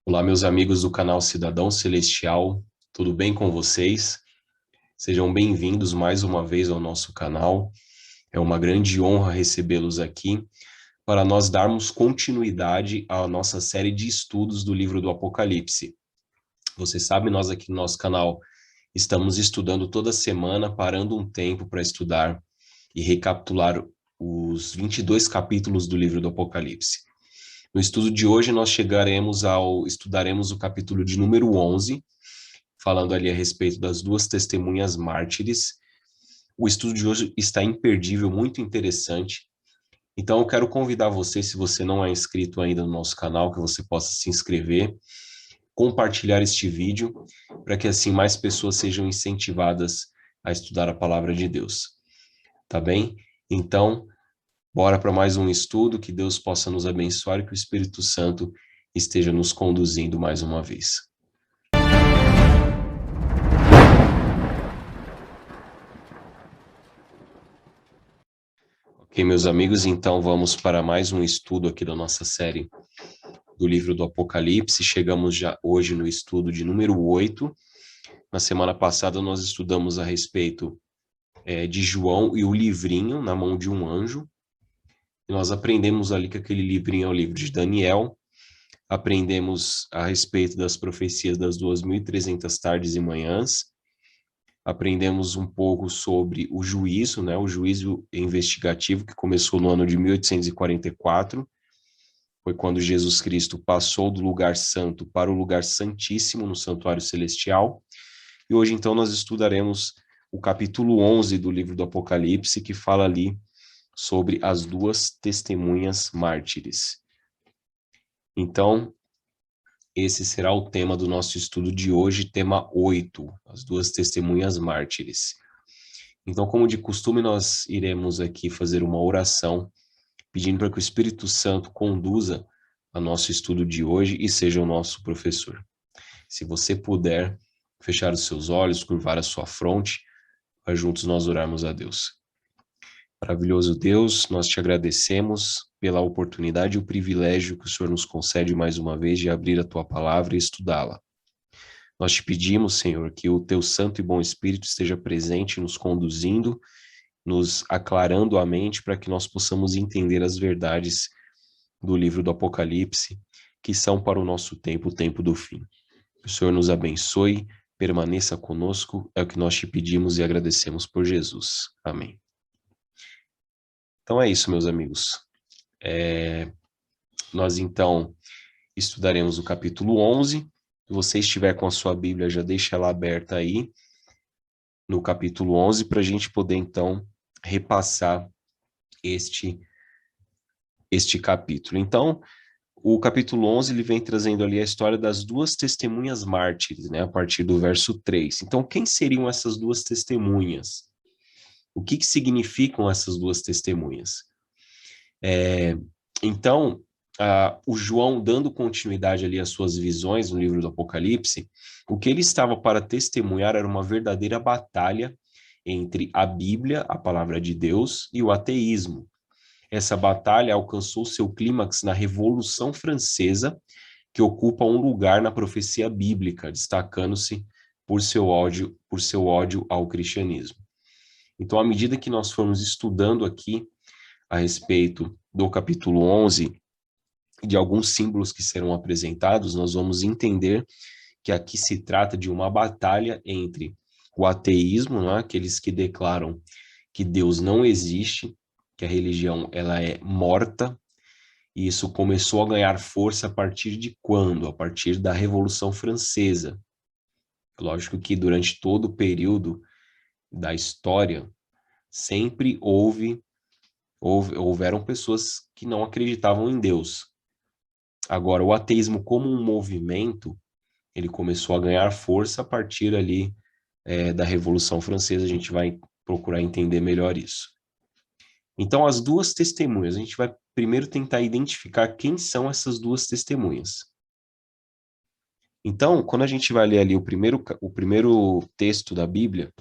Olá, meus amigos do canal Cidadão Celestial, tudo bem com vocês? Sejam bem-vindos mais uma vez ao nosso canal. É uma grande honra recebê-los aqui para nós darmos continuidade à nossa série de estudos do livro do Apocalipse. Você sabe, nós aqui no nosso canal estamos estudando toda semana, parando um tempo para estudar e recapitular os 22 capítulos do livro do Apocalipse. No estudo de hoje, nós estudaremos o capítulo de número 11, falando ali a respeito das duas testemunhas mártires. O estudo de hoje está imperdível, muito interessante. Então, eu quero convidar você, se você não é inscrito ainda no nosso canal, que você possa se inscrever, compartilhar este vídeo, para que assim mais pessoas sejam incentivadas a estudar a palavra de Deus. Tá bem? Então, bora para mais um estudo, que Deus possa nos abençoar e que o Espírito Santo esteja nos conduzindo mais uma vez. Ok, meus amigos, então vamos para mais um estudo aqui da nossa série do livro do Apocalipse. Chegamos já hoje no estudo de número 8. Na semana passada nós estudamos a respeito de João e o livrinho na mão de um anjo. E nós aprendemos ali que aquele livrinho é o livro de Daniel. Aprendemos a respeito das profecias das 2.300 tardes e manhãs. Aprendemos um pouco sobre o juízo, né, o juízo investigativo que começou no ano de 1844, foi quando Jesus Cristo passou do lugar santo para o lugar santíssimo no santuário celestial. E hoje então nós estudaremos o capítulo 11 do livro do Apocalipse, que fala ali sobre as duas testemunhas mártires. Então, esse será o tema do nosso estudo de hoje, tema 8, as duas testemunhas mártires. Então, como de costume, nós iremos aqui fazer uma oração, pedindo para que o Espírito Santo conduza a nosso estudo de hoje e seja o nosso professor. Se você puder fechar os seus olhos, curvar a sua fronte, para juntos nós orarmos a Deus. Maravilhoso Deus, nós te agradecemos pela oportunidade e o privilégio que o Senhor nos concede mais uma vez de abrir a tua palavra e estudá-la. Nós te pedimos, Senhor, que o teu santo e bom Espírito esteja presente, nos conduzindo, nos aclarando a mente para que nós possamos entender as verdades do livro do Apocalipse, que são para o nosso tempo, o tempo do fim. Que o Senhor nos abençoe, permaneça conosco, é o que nós te pedimos e agradecemos por Jesus. Amém. Então é isso, meus amigos. Nós então estudaremos o capítulo 11. Se você estiver com a sua Bíblia, já deixa ela aberta aí, no capítulo 11, para a gente poder então repassar este capítulo. Então, o capítulo 11, ele vem trazendo ali a história das duas testemunhas mártires, né, a partir do verso 3. Então, quem seriam essas duas testemunhas? O que significam essas duas testemunhas? Então, o João, dando continuidade ali às suas visões no livro do Apocalipse, o que ele estava para testemunhar era uma verdadeira batalha entre a Bíblia, a palavra de Deus, e o ateísmo. Essa batalha alcançou seu clímax na Revolução Francesa, que ocupa um lugar na profecia bíblica, destacando-se por seu ódio ao cristianismo. Então, à medida que nós formos estudando aqui a respeito do capítulo 11, de alguns símbolos que serão apresentados, nós vamos entender que aqui se trata de uma batalha entre o ateísmo, né, aqueles que declaram que Deus não existe, que a religião ela é morta, e isso começou a ganhar força a partir de quando? A partir da Revolução Francesa. Lógico que durante todo o período da história, sempre houveram pessoas que não acreditavam em Deus. Agora, o ateísmo como um movimento, ele começou a ganhar força a partir ali da Revolução Francesa. A gente vai procurar entender melhor isso. Então, as duas testemunhas, a gente vai primeiro tentar identificar quem são essas duas testemunhas. Então, quando a gente vai ler ali o primeiro texto da Bíblia,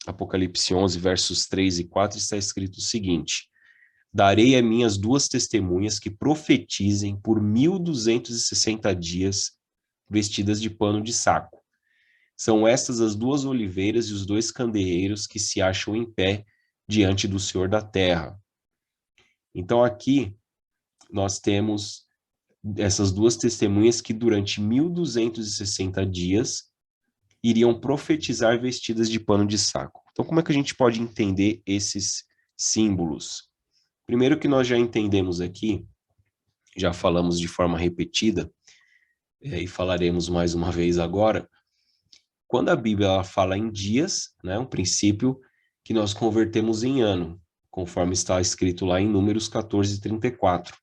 Apocalipse 11, versos 3 e 4, está escrito o seguinte: darei a minhas duas testemunhas que profetizem por 1.260 dias vestidas de pano de saco. São estas as duas oliveiras e os dois candeeiros que se acham em pé diante do Senhor da terra. Então aqui nós temos essas duas testemunhas que durante 1260 dias iriam profetizar vestidas de pano de saco. Então como é que a gente pode entender esses símbolos? Primeiro que nós já entendemos aqui, já falamos de forma repetida, e falaremos mais uma vez agora, quando a Bíblia ela fala em dias, né, um princípio que nós convertemos em ano, conforme está escrito lá em Números 14:34,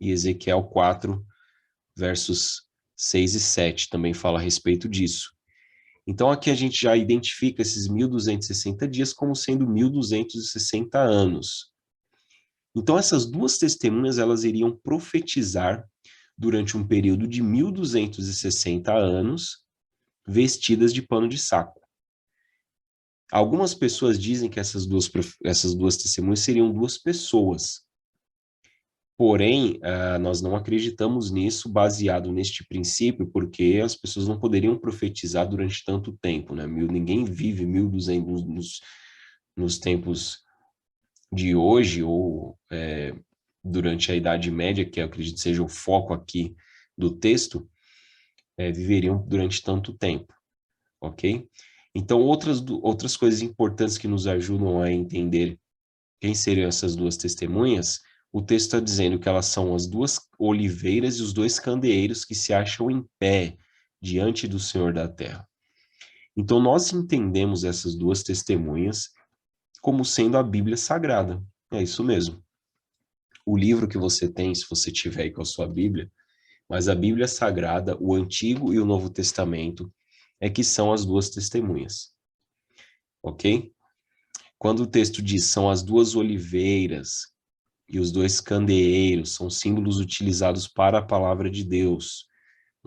e Ezequiel 4, versos 6 e 7, também fala a respeito disso. Então aqui a gente já identifica esses 1260 dias como sendo 1260 anos. Então essas duas testemunhas elas iriam profetizar durante um período de 1260 anos, vestidas de pano de saco. Algumas pessoas dizem que essas duas testemunhas seriam duas pessoas. Porém, nós não acreditamos nisso baseado neste princípio, porque as pessoas não poderiam profetizar durante tanto tempo, né? Ninguém vive 1200 nos tempos de hoje, ou durante a Idade Média, que eu acredito seja o foco aqui do texto, viveriam durante tanto tempo, ok? Então, outras coisas importantes que nos ajudam a entender quem seriam essas duas testemunhas, o texto está dizendo que elas são as duas oliveiras e os dois candeeiros que se acham em pé diante do Senhor da terra. Então, nós entendemos essas duas testemunhas como sendo a Bíblia Sagrada. É isso mesmo. O livro que você tem, se você tiver aí com a sua Bíblia, mas a Bíblia Sagrada, o Antigo e o Novo Testamento, é que são as duas testemunhas. Ok? Quando o texto diz são as duas oliveiras e os dois candeeiros, são símbolos utilizados para a palavra de Deus.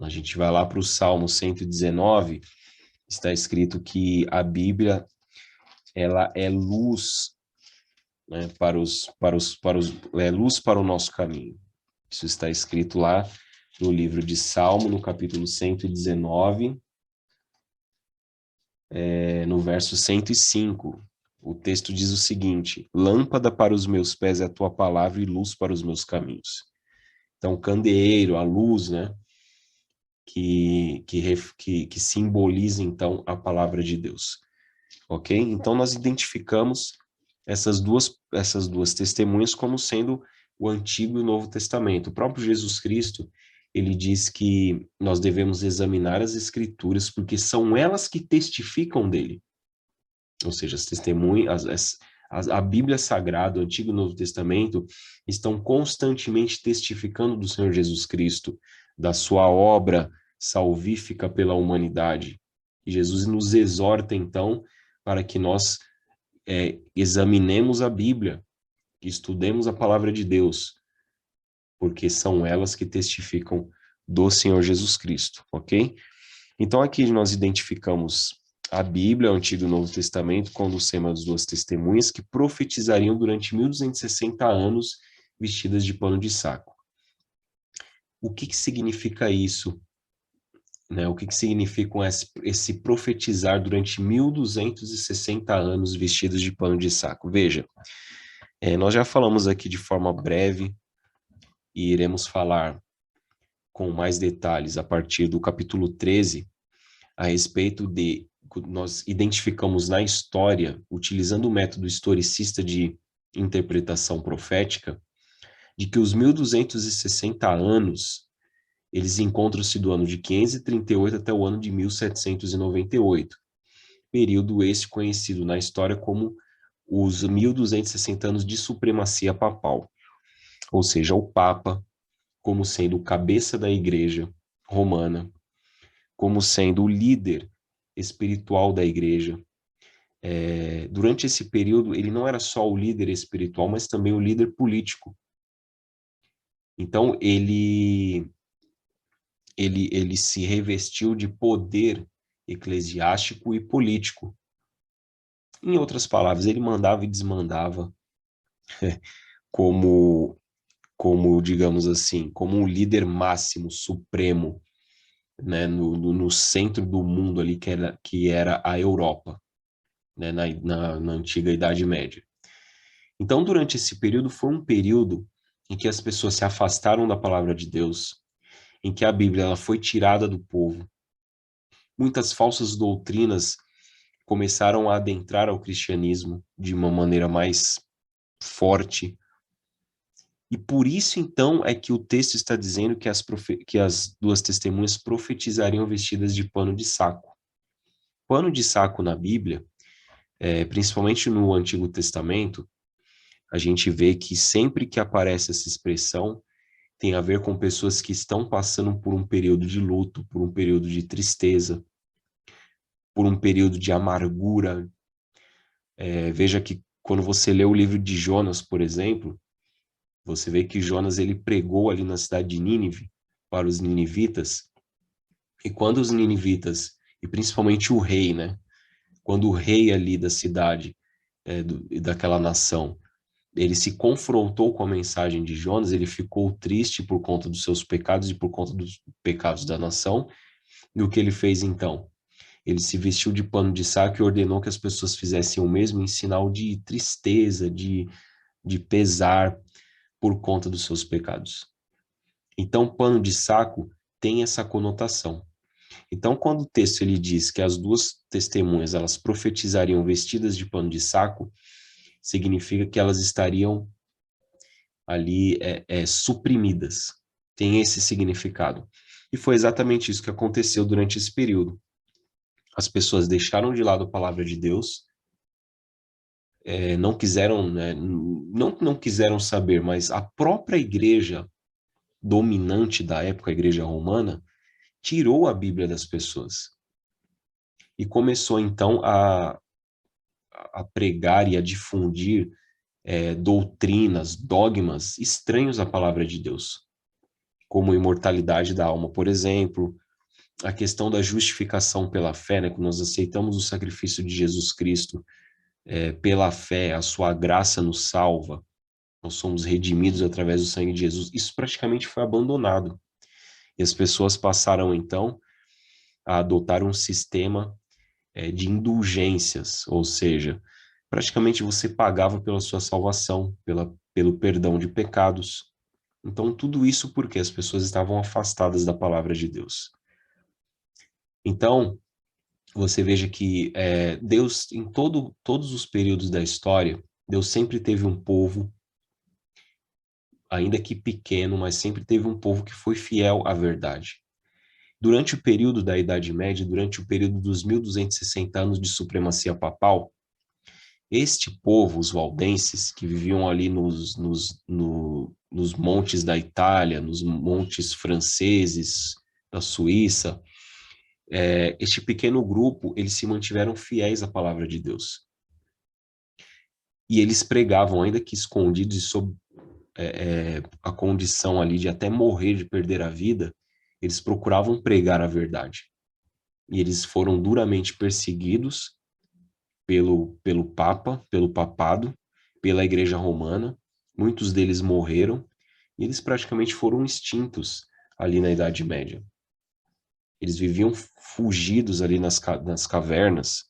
A gente vai lá para o Salmo 119, está escrito que a Bíblia ela é luz, né, é luz para o nosso caminho. Isso está escrito lá no livro de Salmo, no capítulo 119, no verso 105. O texto diz o seguinte: lâmpada para os meus pés é a tua palavra e luz para os meus caminhos. Então, o candeeiro, a luz, né, que simboliza, então, a palavra de Deus. Ok? Então, nós identificamos essas duas testemunhas como sendo o Antigo e o Novo Testamento. O próprio Jesus Cristo, ele diz que nós devemos examinar as Escrituras, porque são elas que testificam dele. Ou seja, as testemunhas, a Bíblia Sagrada, o Antigo e o Novo Testamento, estão constantemente testificando do Senhor Jesus Cristo, da sua obra salvífica pela humanidade. E Jesus nos exorta, então, para que nós examinemos a Bíblia, que estudemos a palavra de Deus, porque são elas que testificam do Senhor Jesus Cristo, ok? Então aqui nós identificamos a Bíblia, o Antigo e o Novo Testamento, quando sendo as duas testemunhas que profetizariam durante 1260 anos vestidas de pano de saco. O que significa isso? Né? O que significa esse profetizar durante 1260 anos vestidos de pano de saco? Veja, nós já falamos aqui de forma breve e iremos falar com mais detalhes a partir do capítulo 13, a respeito de nós identificamos na história, utilizando o método historicista de interpretação profética, de que os 1260 anos, eles encontram-se do ano de 538 até o ano de 1798, período esse conhecido na história como os 1260 anos de supremacia papal, ou seja, o Papa como sendo o cabeça da Igreja Romana, como sendo o líder espiritual da Igreja. Durante esse período, ele não era só o líder espiritual, mas também o líder político. Então, ele se revestiu de poder eclesiástico e político. Em outras palavras, ele mandava e desmandava como digamos assim, como um líder máximo, supremo né, no centro do mundo ali, que era a Europa, né, na antiga Idade Média. Então, durante esse período, foi um período em que as pessoas se afastaram da palavra de Deus, em que a Bíblia ela foi tirada do povo. Muitas falsas doutrinas começaram a adentrar ao cristianismo de uma maneira mais forte. E por isso, então, é que o texto está dizendo que as duas testemunhas profetizariam vestidas de pano de saco. Pano de saco na Bíblia, principalmente no Antigo Testamento, a gente vê que sempre que aparece essa expressão, tem a ver com pessoas que estão passando por um período de luto, por um período de tristeza, por um período de amargura. Veja que quando você lê o livro de Jonas, por exemplo, você vê que Jonas ele pregou ali na cidade de Nínive para os ninivitas, e quando os ninivitas, e principalmente o rei, né? Quando o rei ali da cidade, daquela nação, ele se confrontou com a mensagem de Jonas, ele ficou triste por conta dos seus pecados e por conta dos pecados da nação, e o que ele fez então? Ele se vestiu de pano de saco e ordenou que as pessoas fizessem o mesmo em sinal de tristeza, de pesar por conta dos seus pecados. Então, pano de saco tem essa conotação. Então, quando o texto ele diz que as duas testemunhas elas profetizariam vestidas de pano de saco, significa que elas estariam ali suprimidas. Tem esse significado. E foi exatamente isso que aconteceu durante esse período. As pessoas deixaram de lado a palavra de Deus, não quiseram, né, não quiseram saber, mas a própria igreja dominante da época, a igreja romana, tirou a Bíblia das pessoas e começou então a pregar e a difundir doutrinas, dogmas estranhos à palavra de Deus, como a imortalidade da alma, por exemplo, a questão da justificação pela fé, né, quando nós aceitamos o sacrifício de Jesus Cristo pela fé, a sua graça nos salva, nós somos redimidos através do sangue de Jesus, isso praticamente foi abandonado. E as pessoas passaram, então, a adotar um sistema de indulgências, ou seja, praticamente você pagava pela sua salvação, pelo perdão de pecados. Então, tudo isso porque as pessoas estavam afastadas da palavra de Deus. Então, você veja que Deus, em todos os períodos da história, Deus sempre teve um povo, ainda que pequeno, mas sempre teve um povo que foi fiel à verdade. Durante o período da Idade Média, durante o período dos 1260 anos de supremacia papal, este povo, os valdenses, que viviam ali nos montes da Itália, nos montes franceses, da Suíça, este pequeno grupo, eles se mantiveram fiéis à palavra de Deus. E eles pregavam, ainda que escondidos e sob a condição ali de até morrer, de perder a vida, eles procuravam pregar a verdade. E eles foram duramente perseguidos pelo Papa, pelo papado, pela Igreja Romana. Muitos deles morreram e eles praticamente foram extintos ali na Idade Média. Eles viviam fugidos ali nas cavernas,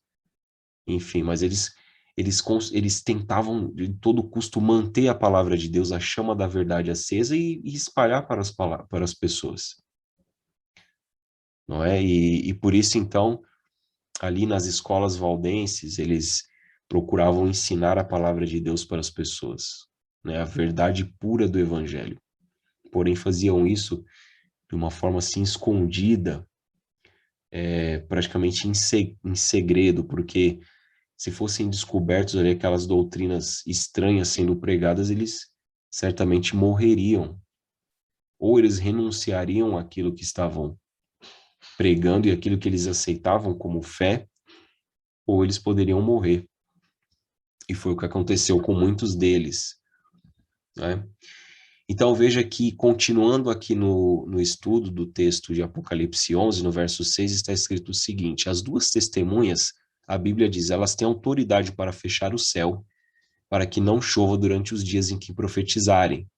enfim, mas eles tentavam de todo custo manter a palavra de Deus, a chama da verdade acesa e espalhar para as pessoas. Não é? E por isso, então, ali nas escolas valdenses, eles procuravam ensinar a palavra de Deus para as pessoas, né? A verdade pura do evangelho. Porém, faziam isso de uma forma assim escondida, praticamente em segredo, porque se fossem descobertos ali aquelas doutrinas estranhas sendo pregadas, eles certamente morreriam, ou eles renunciariam àquilo que estavam pregando e aquilo que eles aceitavam como fé, ou eles poderiam morrer. E foi o que aconteceu com muitos deles, né? Então veja que, continuando aqui no estudo do texto de Apocalipse 11, no verso 6, está escrito o seguinte: as duas testemunhas, a Bíblia diz, elas têm autoridade para fechar o céu, para que não chova durante os dias em que profetizarem.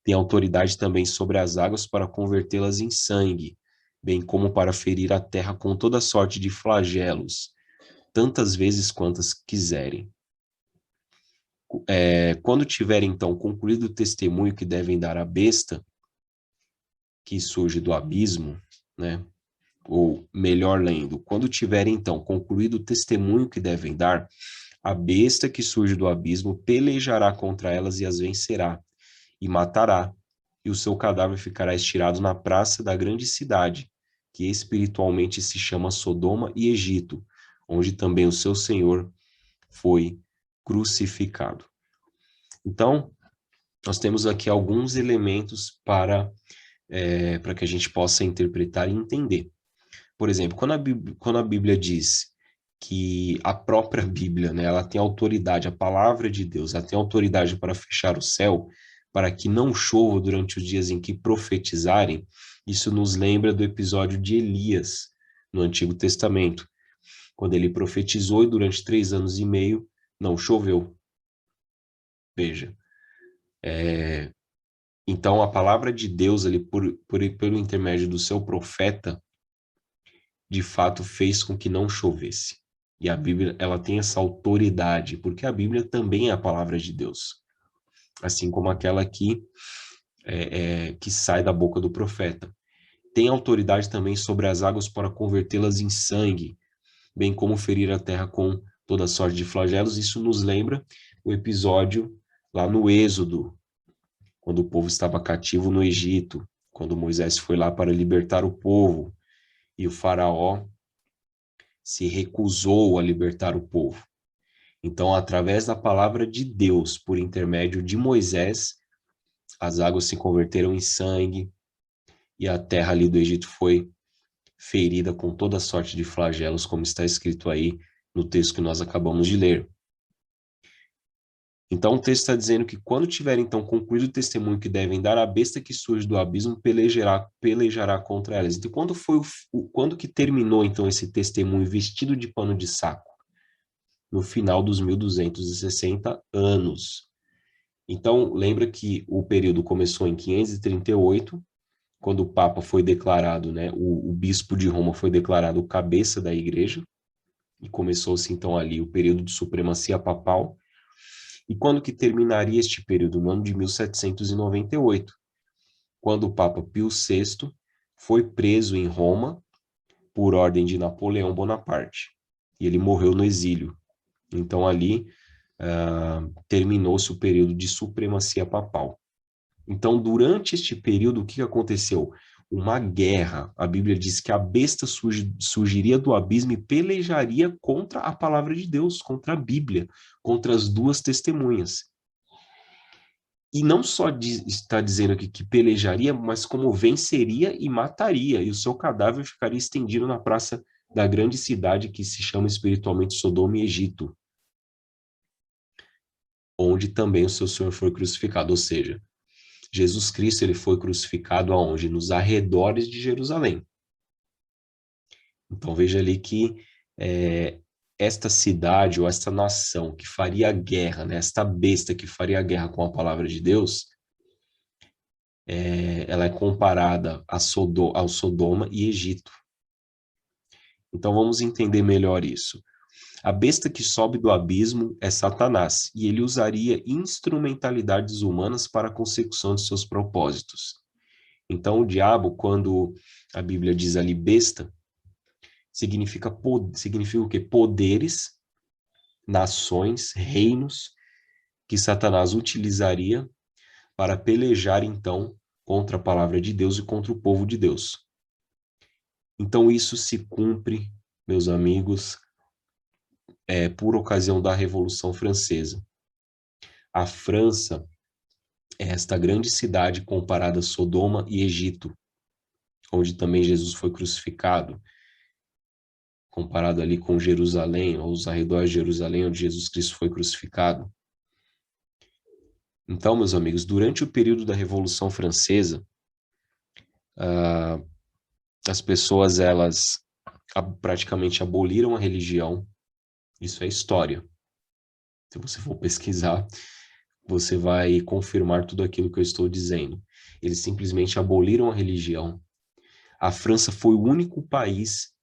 Tem autoridade também sobre as águas para convertê-las em sangue, bem como para ferir a terra com toda sorte de flagelos, tantas vezes quantas quiserem. Quando tiverem, então, concluído o testemunho que devem dar à besta, que surge do abismo, né? Ou melhor lendo, quando tiverem, então, concluído o testemunho que devem dar, a besta que surge do abismo pelejará contra elas e as vencerá, e matará, e o seu cadáver ficará estirado na praça da grande cidade, que espiritualmente se chama Sodoma e Egito, onde também o seu Senhor foi crucificado. Então, nós temos aqui alguns elementos para que a gente possa interpretar e entender. Por exemplo, quando a Bíblia diz que a própria Bíblia, né, ela tem autoridade, a palavra de Deus, ela tem autoridade para fechar o céu, para que não chova durante os dias em que profetizarem, isso nos lembra do episódio de Elias, no Antigo Testamento, quando ele profetizou e durante 3 anos e meio não choveu. Veja, então a palavra de Deus ali, pelo intermédio do seu profeta, de fato fez com que não chovesse. E a Bíblia, ela tem essa autoridade, porque a Bíblia também é a palavra de Deus. Assim como aquela que sai da boca do profeta. Tem autoridade também sobre as águas para convertê-las em sangue, bem como ferir a terra com toda sorte de flagelos. Isso nos lembra o episódio lá no Êxodo, quando o povo estava cativo no Egito, quando Moisés foi lá para libertar o povo, e o faraó se recusou a libertar o povo. Então, através da palavra de Deus, por intermédio de Moisés, as águas se converteram em sangue e a terra ali do Egito foi ferida com toda sorte de flagelos, como está escrito aí no texto que nós acabamos de ler. Então, o texto está dizendo que quando tiver, então, concluído o testemunho que devem dar, a besta que surge do abismo pelejará contra elas. Então, quando que terminou, então, esse testemunho vestido de pano de saco? No final dos 1260 anos. Então, lembra que o período começou em 538, quando o Papa foi declarado, né, o bispo de Roma foi declarado cabeça da igreja, e começou-se então ali o período de supremacia papal. E quando que terminaria este período? No ano de 1798, quando o Papa Pio VI foi preso em Roma por ordem de Napoleão Bonaparte. E ele morreu no exílio. Então ali terminou-se o período de supremacia papal. Então, durante este período, o que aconteceu? Uma guerra. A Bíblia diz que a besta surgiria do abismo e pelejaria contra a palavra de Deus, contra a Bíblia, contra as duas testemunhas. E não só está dizendo aqui que pelejaria, mas como venceria e mataria, e o seu cadáver ficaria estendido na praça da grande cidade que se chama espiritualmente Sodoma e Egito, onde também o seu Senhor foi crucificado. Ou seja, Jesus Cristo ele foi crucificado aonde? Nos arredores de Jerusalém. Então veja ali que esta cidade ou esta nação que faria guerra, né, esta besta que faria guerra com a palavra de Deus, ela é comparada ao Sodoma e Egito. Então vamos entender melhor isso. A besta que sobe do abismo é Satanás, e ele usaria instrumentalidades humanas para a consecução de seus propósitos. Então, o diabo, quando a Bíblia diz ali besta, significa o quê? Poderes, nações, reinos, que Satanás utilizaria para pelejar, então, contra a palavra de Deus e contra o povo de Deus. Então, isso se cumpre, meus amigos, por ocasião da Revolução Francesa. A França é esta grande cidade comparada a Sodoma e Egito, onde também Jesus foi crucificado, comparado ali com Jerusalém, ou os arredores de Jerusalém, onde Jesus Cristo foi crucificado. Então, meus amigos, durante o período da Revolução Francesa, as pessoas, elas praticamente aboliram a religião. Isso é história. Se você for pesquisar, você vai confirmar tudo aquilo que eu estou dizendo. Eles simplesmente aboliram a religião. A França foi o único país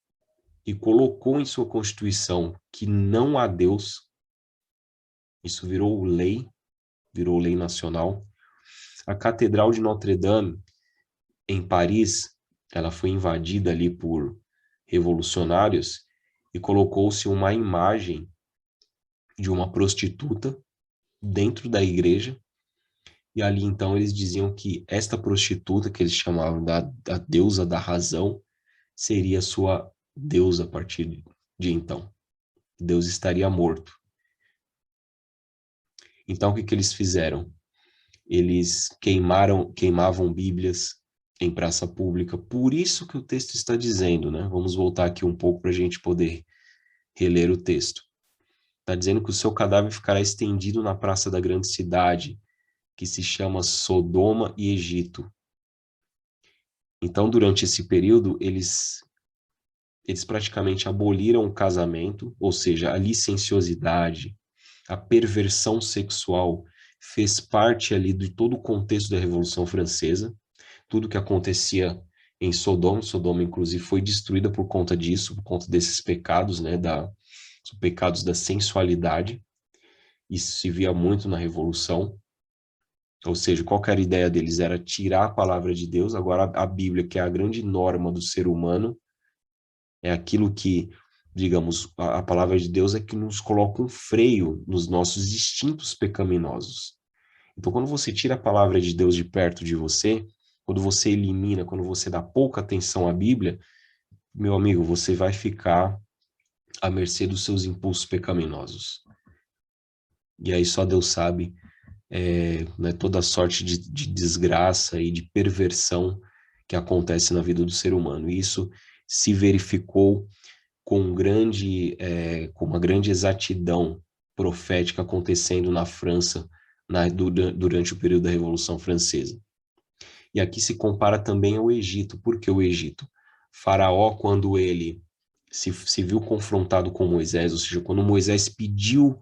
que colocou em sua Constituição que não há Deus. Isso virou lei nacional. A Catedral de Notre-Dame, em Paris, ela foi invadida ali por revolucionários e colocou-se uma imagem de uma prostituta dentro da igreja. E ali, então, eles diziam que esta prostituta, que eles chamavam da deusa da razão, seria sua deusa a partir de então. Deus estaria morto. Então, o que eles fizeram? Eles queimavam Bíblias em praça pública. Por isso que o texto está dizendo, né? Vamos voltar aqui um pouco para a gente poder reler o texto. Está dizendo que o seu cadáver ficará estendido na praça da grande cidade, que se chama Sodoma e Egito. Então, durante esse período, eles praticamente aboliram o casamento, ou seja, a licenciosidade, a perversão sexual fez parte ali de todo o contexto da Revolução Francesa. Tudo que acontecia em Sodoma inclusive foi destruída por conta disso, por conta desses pecados, né, os pecados da sensualidade. Isso se via muito na Revolução. Ou seja, qual que era a ideia deles? Era tirar a palavra de Deus. Agora a Bíblia, que é a grande norma do ser humano, é aquilo que, digamos, a palavra de Deus é que nos coloca um freio nos nossos instintos pecaminosos. Então, quando você tira a palavra de Deus de perto de você, quando você elimina, quando você dá pouca atenção à Bíblia, meu amigo, você vai ficar à mercê dos seus impulsos pecaminosos. E aí só Deus sabe, né, toda sorte de desgraça e de perversão que acontece na vida do ser humano. E isso se verificou com uma grande exatidão profética acontecendo na França durante o período da Revolução Francesa. E aqui se compara também ao Egito. Por que o Egito? Faraó, quando ele se viu confrontado com Moisés, ou seja, quando Moisés pediu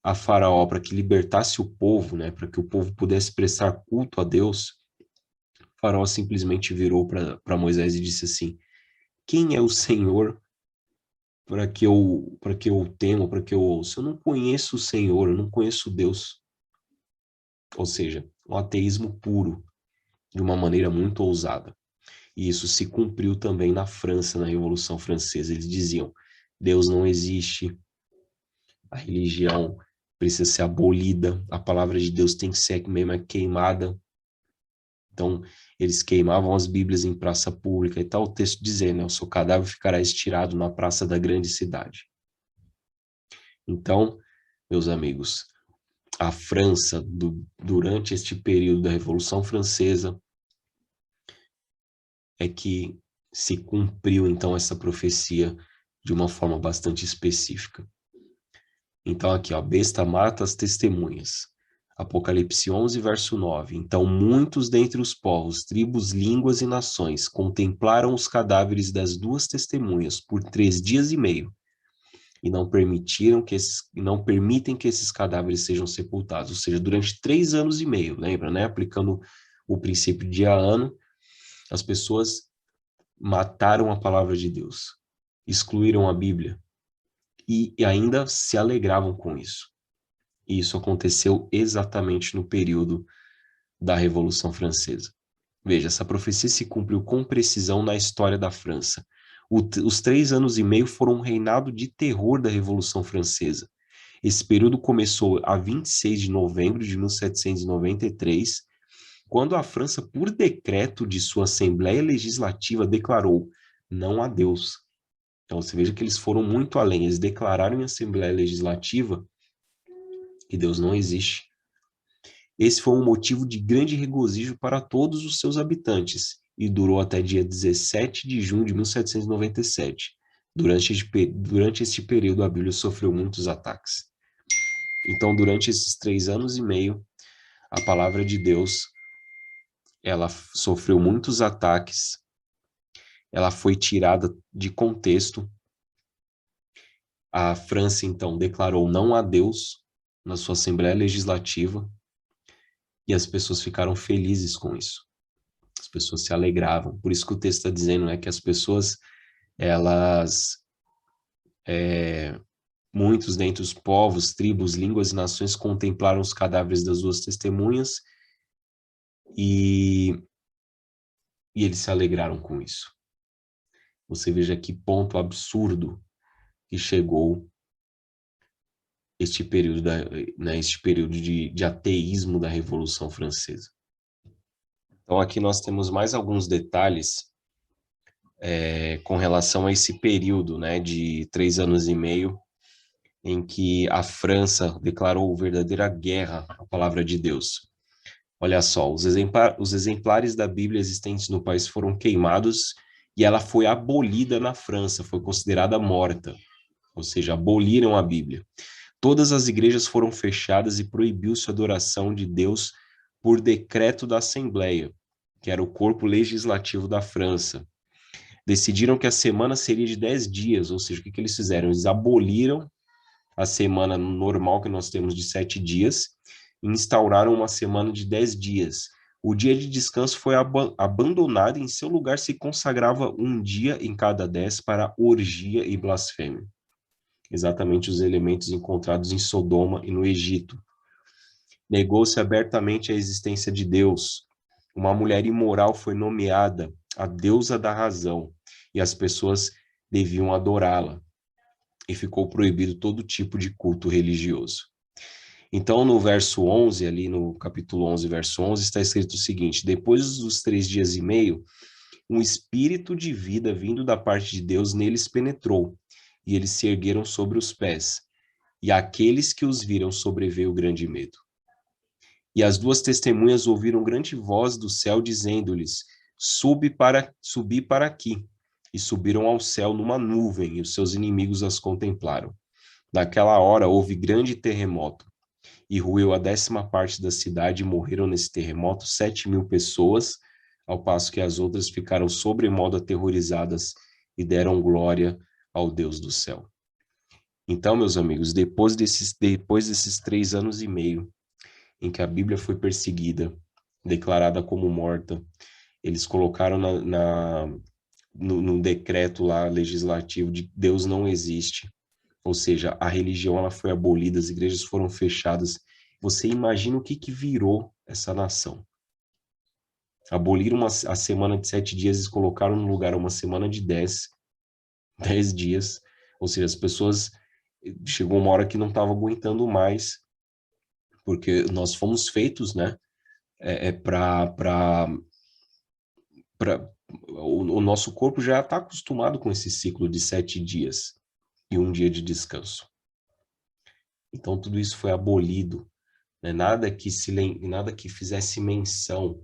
a Faraó para que libertasse o povo, né, para que o povo pudesse prestar culto a Deus, Faraó simplesmente virou para Moisés e disse assim: quem é o Senhor para que eu temo, para que eu ouça? Eu não conheço o Senhor, eu não conheço Deus. Ou seja, um ateísmo puro, de uma maneira muito ousada. E isso se cumpriu também na França, na Revolução Francesa. Eles diziam: Deus não existe, a religião precisa ser abolida, a palavra de Deus tem que ser mesmo queimada. Então, eles queimavam as Bíblias em praça pública e tal, o texto dizendo, né, o seu cadáver ficará estirado na praça da grande cidade. Então, meus amigos, a França, durante este período da Revolução Francesa, é que se cumpriu, então, essa profecia de uma forma bastante específica. Então, aqui, ó, besta mata as testemunhas. Apocalipse 11, verso 9. Então, muitos dentre os povos, tribos, línguas e nações contemplaram os cadáveres das duas testemunhas por 3 dias e meio e não permitem que esses cadáveres sejam sepultados. Ou seja, durante 3 anos e meio, lembra, né? Aplicando o princípio dia a ano, as pessoas mataram a palavra de Deus, excluíram a Bíblia e ainda se alegravam com isso. E isso aconteceu exatamente no período da Revolução Francesa. Veja, essa profecia se cumpriu com precisão na história da França. Os 3 anos e meio foram um reinado de terror da Revolução Francesa. Esse período começou a 26 de novembro de 1793, quando a França, por decreto de sua Assembleia Legislativa, declarou: não há Deus. Então, você veja que eles foram muito além. Eles declararam em Assembleia Legislativa que Deus não existe. Esse foi um motivo de grande regozijo para todos os seus habitantes e durou até dia 17 de junho de 1797. Durante este período, a Bíblia sofreu muitos ataques. Então, durante esses 3 anos e meio, a palavra de Deus, ela sofreu muitos ataques, ela foi tirada de contexto. A França, então, declarou não a Deus na sua Assembleia Legislativa, e as pessoas ficaram felizes com isso. As pessoas se alegravam. Por isso que o texto está dizendo, né, que as pessoas, elas, muitos dentre os povos, tribos, línguas e nações contemplaram os cadáveres das duas testemunhas e, e eles se alegraram com isso. Você veja que ponto absurdo que chegou este período, este período de ateísmo da Revolução Francesa. Então, aqui nós temos mais alguns detalhes com relação a esse período, né, de 3 anos e meio, em que a França declarou verdadeira guerra à palavra de Deus. Olha só, os exemplares da Bíblia existentes no país foram queimados e ela foi abolida na França, foi considerada morta, ou seja, aboliram a Bíblia. Todas as igrejas foram fechadas e proibiu-se a adoração de Deus por decreto da Assembleia, que era o corpo legislativo da França. Decidiram que a semana seria de 10 dias, ou seja, o que eles fizeram? Eles aboliram a semana normal que nós temos de 7 dias e instauraram uma semana de 10 dias. O dia de descanso foi abandonado e em seu lugar se consagrava um dia em cada 10 para orgia e blasfêmia. Exatamente os elementos encontrados em Sodoma e no Egito. Negou-se abertamente a existência de Deus. Uma mulher imoral foi nomeada a deusa da razão, e as pessoas deviam adorá-la. E ficou proibido todo tipo de culto religioso. Então, no verso 11, ali no capítulo 11, verso 11, está escrito o seguinte: depois dos 3 dias e meio, um espírito de vida vindo da parte de Deus neles penetrou, e eles se ergueram sobre os pés. E àqueles que os viram sobreveio grande medo. E as duas testemunhas ouviram grande voz do céu dizendo-lhes: subi para aqui. E subiram ao céu numa nuvem, e os seus inimigos as contemplaram. Naquela hora houve grande terremoto, e ruiu a 10ª parte da cidade, e morreram nesse terremoto 7.000 pessoas, ao passo que as outras ficaram sobremodo aterrorizadas e deram glória ao Deus do céu. Então, meus amigos, depois desses 3 anos e meio, em que a Bíblia foi perseguida, declarada como morta, eles colocaram no decreto lá legislativo de Deus não existe, ou seja, a religião ela foi abolida, as igrejas foram fechadas. Você imagina o que virou essa nação? Aboliram a semana de 7 dias e colocaram no lugar uma semana de 10 dias, ou seja, as pessoas, chegou uma hora que não estavam aguentando mais, porque nós fomos feitos, né, o nosso corpo já está acostumado com esse ciclo de 7 dias e um dia de descanso. Então, tudo isso foi abolido, né? Nada que fizesse menção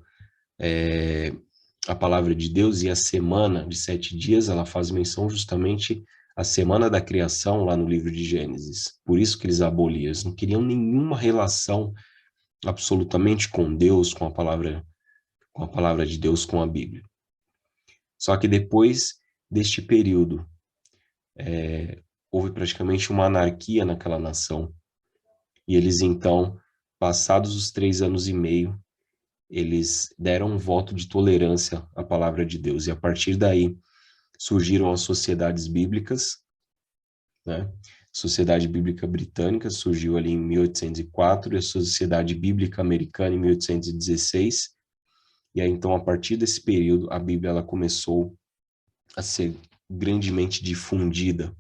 à palavra de Deus, e a semana de 7 dias, ela faz menção justamente à semana da criação, lá no livro de Gênesis. Por isso que eles aboliam, eles não queriam nenhuma relação absolutamente com Deus, com a palavra de Deus, com a Bíblia. Só que depois deste período, houve praticamente uma anarquia naquela nação. E eles, então, passados os 3 anos e meio, eles deram um voto de tolerância à palavra de Deus. E a partir daí, surgiram as sociedades bíblicas, né? Sociedade Bíblica Britânica surgiu ali em 1804, e a Sociedade Bíblica Americana em 1816. E aí, então, a partir desse período, a Bíblia ela começou a ser grandemente difundida.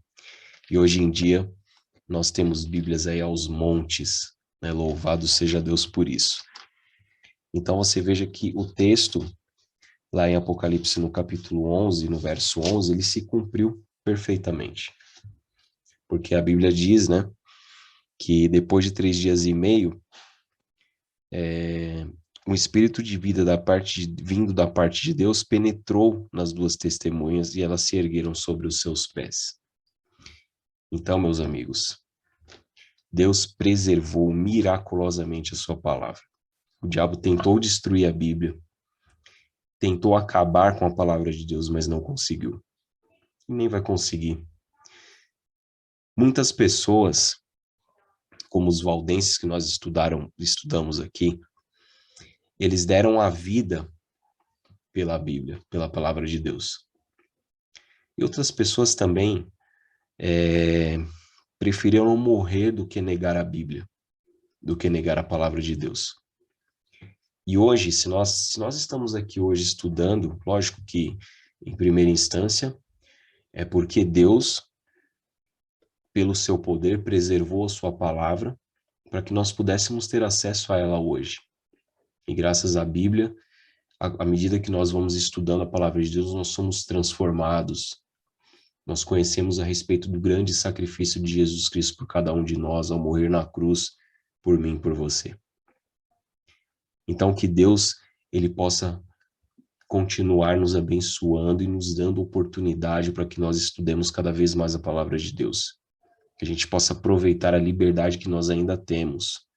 E hoje em dia, nós temos Bíblias aí aos montes, né? Louvado seja Deus por isso. Então, você veja que o texto, lá em Apocalipse, no capítulo 11, no verso 11, ele se cumpriu perfeitamente. Porque a Bíblia diz, né, que depois de 3 dias e meio, um espírito de vida vindo da parte de Deus penetrou nas duas testemunhas e elas se ergueram sobre os seus pés. Então, meus amigos, Deus preservou miraculosamente a sua palavra. O diabo tentou destruir a Bíblia, tentou acabar com a palavra de Deus, mas não conseguiu. E nem vai conseguir. Muitas pessoas, como os valdenses que nós estudamos aqui, eles deram a vida pela Bíblia, pela palavra de Deus. E outras pessoas também preferiram morrer do que negar a Bíblia, do que negar a palavra de Deus. E hoje, se nós estamos aqui hoje estudando, lógico que, em primeira instância, é porque Deus, pelo seu poder, preservou a sua palavra para que nós pudéssemos ter acesso a ela hoje. E graças à Bíblia, à medida que nós vamos estudando a palavra de Deus, nós somos transformados. Nós conhecemos a respeito do grande sacrifício de Jesus Cristo por cada um de nós, ao morrer na cruz, por mim e por você. Então, que Deus, Ele possa continuar nos abençoando e nos dando oportunidade para que nós estudemos cada vez mais a palavra de Deus. Que a gente possa aproveitar a liberdade que nós ainda temos.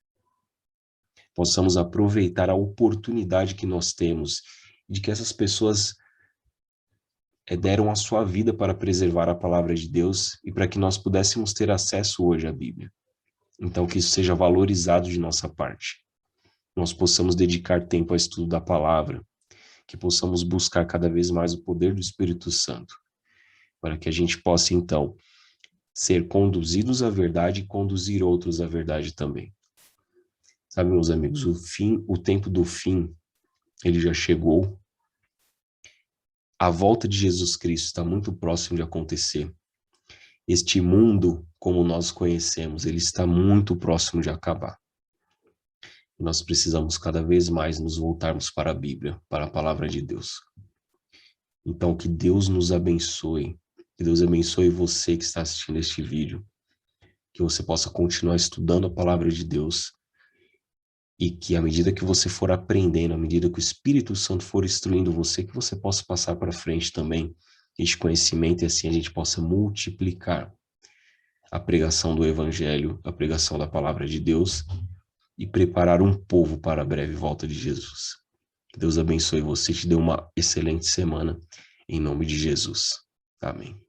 Possamos aproveitar a oportunidade que nós temos de que essas pessoas deram a sua vida para preservar a palavra de Deus e para que nós pudéssemos ter acesso hoje à Bíblia. Então, que isso seja valorizado de nossa parte. Nós possamos dedicar tempo ao estudo da palavra, que possamos buscar cada vez mais o poder do Espírito Santo, para que a gente possa, então, ser conduzidos à verdade e conduzir outros à verdade também. Sabe, meus amigos, o tempo do fim, ele já chegou. A volta de Jesus Cristo está muito próximo de acontecer. Este mundo, como nós conhecemos, ele está muito próximo de acabar. Nós precisamos cada vez mais nos voltarmos para a Bíblia, para a palavra de Deus. Então, que Deus nos abençoe, que Deus abençoe você que está assistindo este vídeo, que você possa continuar estudando a palavra de Deus e que à medida que você for aprendendo, à medida que o Espírito Santo for instruindo você, que você possa passar para frente também este conhecimento e assim a gente possa multiplicar a pregação do Evangelho, a pregação da palavra de Deus e preparar um povo para a breve volta de Jesus. Que Deus abençoe você e te dê uma excelente semana, em nome de Jesus. Amém.